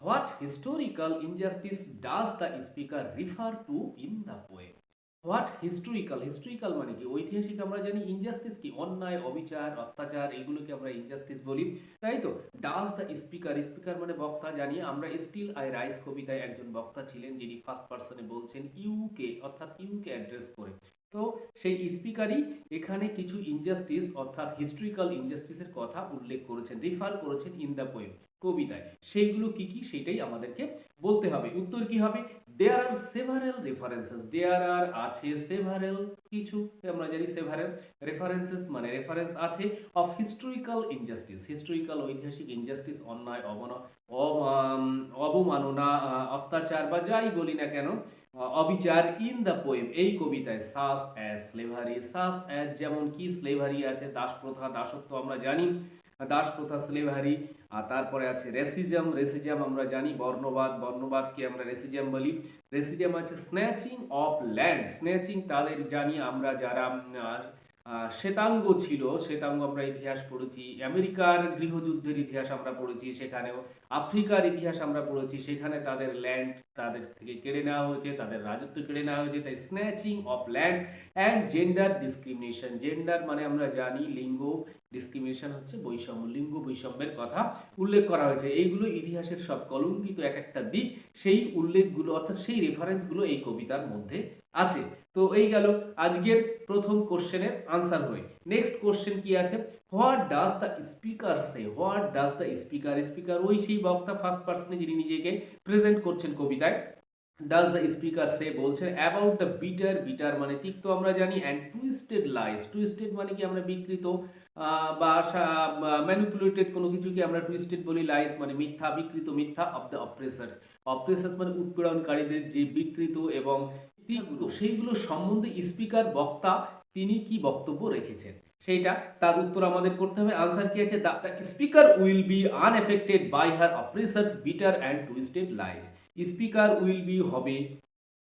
What historical injustice does the speaker refer to in the poem? What historical, historical মানে কি ঐতিহাসিক, আমরা জানি। ইনজাস্টিস কি অন্যায়, অবিচার, অত্যাচার, এইগুলোকে আমরা ইনজাস্টিস বলি, তাই তো। ডাজ দ্য স্পিকার, স্পিকার মানে বক্তা, জানি আমরা। স্টিল আই রাইজ কবিতায় একজন বক্তা ছিলেন যিনি ফার্স্ট পার্সনে বলছেন ইউকে, অর্থাৎ ইউকে অ্যাড্রেস করে। তো সেই স্পিকারই এখানে কিছু ইনজাস্টিস অর্থাৎ হিস্টোরিক্যাল ইনজাস্টিসের কথা উল্লেখ করেছেন, রিফার করেছেন ইন দ্য পোয়েম, কবিতায়। সেইগুলো কি কি সেটাই আমাদেরকে বলতে হবে। উত্তর কি হবে? দেয়ার আর সেভারেল রেফারেন্সেস, দেয়ার আর আছে, সেভারেল কিছু, আমরা জানি সেভারেল, রেফারেন্সেস মানে রেফারেন্স আছে, অফ হিস্টোরিক্যাল ইনজাস্টিস, হিস্টোরিক্যাল ঐতিহাসিক ইনজাস্টিস, অন্যায়, অবমাননা, অত্যাচার বা যাই বলি না কেন, অবিচার, ইন দ্য পোয়েম এই কবিতায়। Such as slavery, such as যেমন কি, স্লেভারি আছে দাসপ্রথা, দাসত্ব আমরা জানি, দাসপ্রথা, স্লেভারি। আর তারপরে আছে রেসিজম, রেসিজম আমরা জানি বর্ণবাদ, বর্ণবাদকে আমরা রেসিজম বলি। রেসিজম আছে স্ন্যাচিং অফ ল্যান্ড, স্ন্যাচিং তাদের জানি আমরা যারা শ্বেতাঙ্গ ছিল, শ্বেতাঙ্গ আমরা ইতিহাস পড়েছি, আমেরিকার গৃহযুদ্ধের ইতিহাস আমরা পড়েছি, সেখানেও আফ্রিকার ইতিহাস আমরা পড়েছি, সেখানে তাদের ল্যান্ড তাদের থেকে কেড়ে নেওয়া হয়েছে, তাদের রাজত্ব কেড়ে নেওয়া হয়েছে, তাই snatching of land. And gender discrimination, gender মানে আমরা জানি লিঙ্গ, ডিসক্রিমিনেশন হচ্ছে বৈষম্য, লিঙ্গ বৈষম্যের কথা উল্লেখ করা হয়েছে। এইগুলো ইতিহাসের সব কলঙ্কিত এক একটা দিক, সেই উল্লেখগুলো অর্থাৎ সেই রেফারেন্সগুলো এই কবিতার মধ্যে আছে। তো এই গেল আজকের প্রথম কোশ্চেনের আনসার হয়ে। নেক্সট কোশ্চেন কি আছে? What does the speaker say, what does the speaker, speaker ওই সেই বক্তা ফার্স্ট পার্সনে যিনি নিজেকে প্রেজেন্ট করছেন কবিতায়। ডাজ দ্য স্পিকার সে বলছেন অ্যাবাউট দ্য বিটার, বিটার মানে তিক্ত আমরা জানি, অ্যান্ড টুইস্টেড লাইস, টুইস্টেড মানে কি আমরা বিকৃত বা ম্যানিপুলেটেড কোনো কিছুকে আমরা টুইস্টেড বলি, লাইস মানে মিথ্যা, বিকৃত মিথ্যা, অফ দ্য অপ্রেসার্স, অপ্রেসার্স মানে উৎপীড়নকারীদের যে বিকৃত এবং তিক্ত সেইগুলো সম্বন্ধে স্পিকার বক্তা তিনি কি বক্তব্য রেখেছেন সেইটা তার উত্তর আমাদের করতে হবে। আনসার কি আছে? The speaker will be unaffected by her oppressors bitter and twisted lies, speaker will be হবে,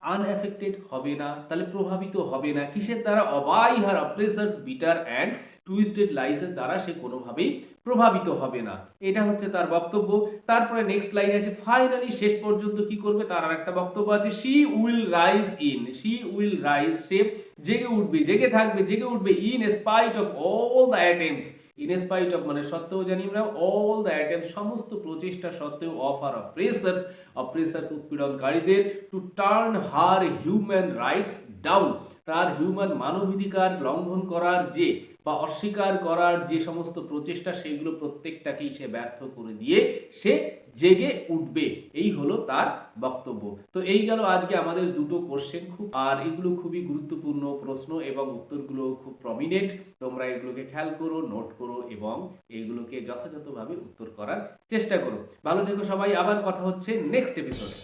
আনএফেক্টেড হবে না, তাহলে প্রভাবিত হবে না কিসের দ্বারা? By her oppressors bitter and twisted লাইসের দ্বারা সে কোনোভাবেই প্রভাবিত হবে না, এটা হচ্ছে তার বক্তব্য। তারপরে নেক্সট লাইন আছে ফাইনালি, শেষ পর্যন্ত কি করবে তার আর একটা বক্তব্য আছে, she will rise in, she will rise সে জেগে উঠবে, জেগে থাকবে, জেগে উঠবে, in spite of all the attempts, in spite of মানে সত্ত্বেও জানি আমরা, অল দ্য অ্যাটেম্পটস সমস্ত প্রচেষ্টা সত্ত্বেও, অফ আর অপ্রেসার্স, অপ্রেসার্স উৎপীড়নকারীদের, to turn her human rights down, তার হিউম্যান মানবাধিকার লঙ্ঘন করার যে বা অস্বীকার করার যে সমস্ত প্রচেষ্টা সেগুলো প্রত্যেকটাকেই সে ব্যর্থ করে দিয়ে সে জেগে উঠবে, এই হলো তার বক্তব্য। তো এই গেল আজকে আমাদের দুটো কোশ্চেন, আর এগুলো খুবই গুরুত্বপূর্ণ প্রশ্ন এবং উত্তরগুলো খুব প্রমিনেন্ট, তোমরা এগুলোকে খেয়াল করো, নোট করো এবং এইগুলোকে যথাযথভাবে উত্তর করার চেষ্টা করো। ভালো থেকো সবাই, আবার কথা হচ্ছে নেক্সট এপিসোডে।